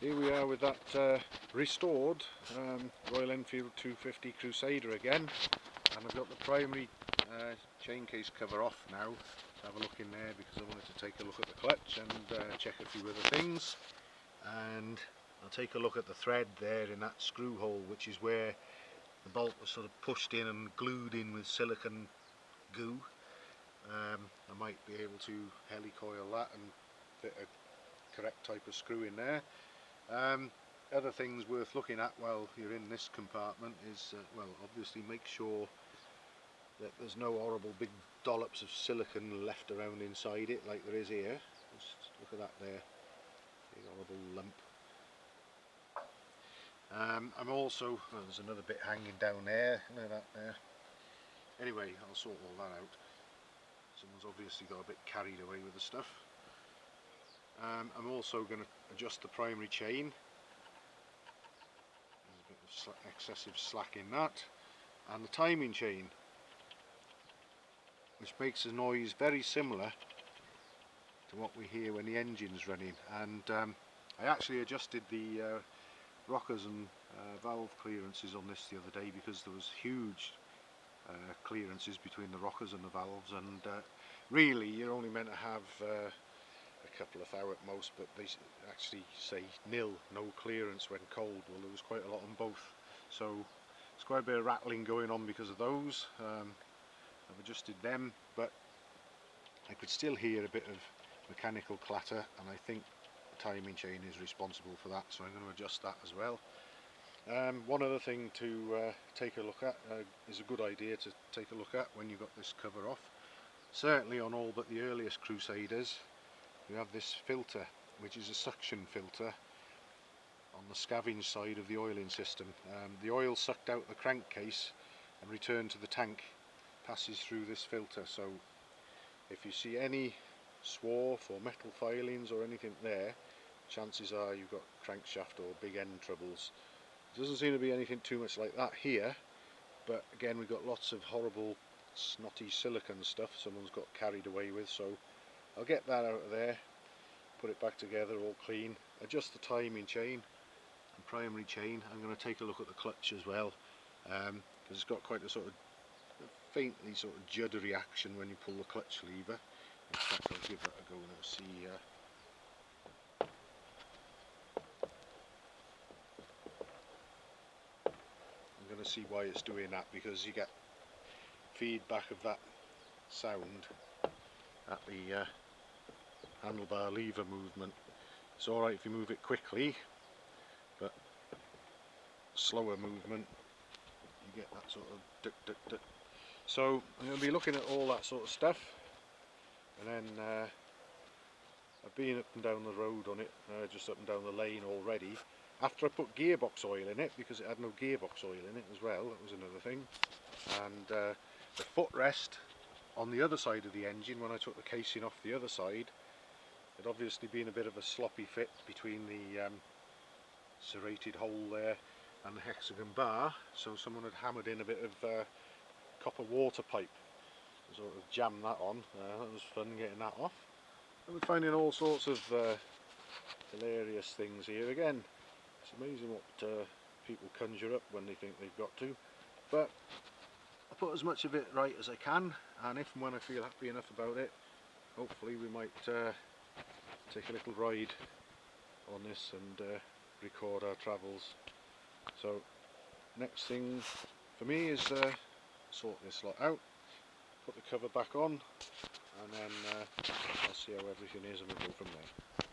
Here we are with that restored Royal Enfield 250 Crusader again, and I've got the primary chain case cover off now to have a look in there because I wanted to take a look at the clutch and check a few other things. And I'll take a look at the thread there in that screw hole, which is where the bolt was sort of pushed in and glued in with silicone goo. I might be able to helicoil that and fit a correct type of screw in there. Other things worth looking at while you're in this compartment is, well, obviously make sure that there's no horrible big dollops of silicone left around inside it like there is here. Just look at that there, big horrible lump. I'm also, well, there's another bit hanging down there, look at that there. Anyway, I'll sort all that out. Someone's obviously got a bit carried away with the stuff. I'm also going to adjust the primary chain. There's a bit of excessive slack in that. And the timing chain, which makes a noise very similar to what we hear when the engine's running. And I actually adjusted the rockers and valve clearances on this the other day because there was huge clearances between the rockers and the valves, and really you're only meant to have a couple of thou at most, but they actually say nil, no clearance when cold. Well, there was quite a lot on both, so there's quite a bit of rattling going on because of those. I've adjusted them, but I could still hear a bit of mechanical clatter, and I think the timing chain is responsible for that, so I'm going to adjust that as well. One other thing to take a look at is a good idea to take a look at when you've got this cover off. Certainly on all but the earliest Crusaders, you have this filter, which is a suction filter on the scavenge side of the oiling system. The oil sucked out the crankcase and returned to the tank passes through this filter, so if you see any swarf or metal filings or anything there, chances are you've got crankshaft or big end troubles. There doesn't seem to be anything too much like that here, but again we've got lots of horrible snotty silicone stuff someone's got carried away with, so I'll get that out of there, put it back together all clean, adjust the timing chain and primary chain. I'm going to take a look at the clutch as well, because it's got quite a sort of faintly sort of juddery action when you pull the clutch lever. In fact, I'll give that a go and see. I'm going to see why it's doing that, because you get feedback of that sound at the handlebar lever movement. It's alright if you move it quickly, but slower movement you get that sort of duck duck duck. So I'm going to be looking at all that sort of stuff, and then I've been up and down the road on it, just up and down the lane already, after I put gearbox oil in it, because it had no gearbox oil in it as well. That was another thing. And the footrest on the other side of the engine, when I took the casing off the other side, it obviously been a bit of a sloppy fit between the serrated hole there and the hexagon bar, so someone had hammered in a bit of copper water pipe to sort of jam that on. That was fun getting that off. And we're finding all sorts of hilarious things here again. It's amazing what people conjure up when they think they've got to, but I put as much of it right as I can, and if and when I feel happy enough about it, hopefully we might take a little ride on this and record our travels. So next thing for me is sort this lot out, put the cover back on, and then I'll see how everything is and we'll go from there.